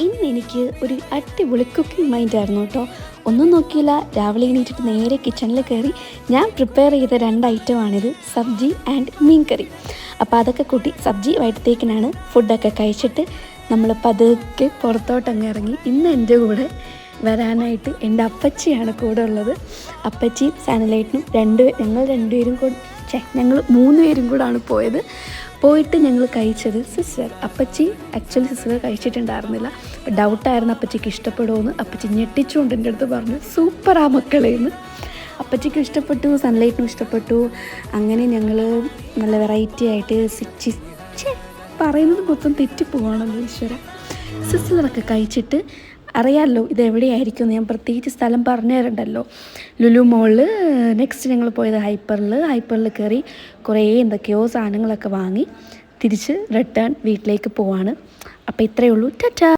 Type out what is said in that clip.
ഇന്ന് എനിക്ക് ഒരു അടിപൊളി കുക്കിംഗ് മൈൻഡായിരുന്നു കേട്ടോ. ഒന്നും നോക്കിയില്ല, രാവിലെ എണീറ്റിട്ട് നേരെ കിച്ചണിൽ കയറി ഞാൻ പ്രിപ്പയർ ചെയ്ത 2 ഐറ്റമാണിത്, സബ്ജി ആൻഡ് മീൻ കറി. അപ്പോൾ അതൊക്കെ കൂട്ടി സബ്ജി വൈകിട്ടത്തേക്കിനാണ്. ഫുഡൊക്കെ കഴിച്ചിട്ട് നമ്മൾ പതുക്കെ പുറത്തോട്ടങ്ങ് ഇറങ്ങി. ഇന്ന് എൻ്റെ കൂടെ വരാനായിട്ട് എൻ്റെ അപ്പച്ചിയാണ് കൂടെ ഉള്ളത്. അപ്പച്ചിയും സാനലൈറ്റിനും ഞങ്ങൾ 3 പേരും കൂടാണ് പോയിട്ട് ഞങ്ങൾ കഴിച്ചത് സിസ്റ്റർ. അപ്പച്ചി ആക്ച്വലി സിസ്റ്റർ കഴിച്ചിട്ടുണ്ടായിരുന്നില്ല. ഡൗട്ടായിരുന്നു അപ്പച്ചിക്ക് ഇഷ്ടപ്പെടുമോയെന്ന്. അപ്പച്ചി ഞെട്ടിച്ചുകൊണ്ട് എൻ്റെ അടുത്ത് പറഞ്ഞു സൂപ്പറാ മക്കളേന്ന്. അപ്പച്ചിക്കും ഇഷ്ടപ്പെട്ടു, സൺലൈറ്റിനും ഇഷ്ടപ്പെട്ടു. അങ്ങനെ ഞങ്ങൾ നല്ല വെറൈറ്റി ആയിട്ട് പറയുന്നത് മൊത്തം തെറ്റിപ്പോവാണല്ലോ ഈശ്വര. സിസ്റ്ററൊക്കെ കഴിച്ചിട്ട് അറിയാമല്ലോ ഇതെവിടെയായിരിക്കും, ഞാൻ പ്രത്യേകിച്ച് സ്ഥലം പറഞ്ഞു തരണ്ടല്ലോ. ലുലു മോളിൽ. നെക്സ്റ്റ് ഞങ്ങൾ പോയത് ഹൈപ്പറിൽ കയറി കുറേ എന്തൊക്കെയോ സാധനങ്ങളൊക്കെ വാങ്ങി തിരിച്ച് റിട്ടേൺ വീട്ടിലേക്ക് പോവാണ്. അപ്പോൾ ഇത്രയേ ഉള്ളൂ. ടാറ്റാ.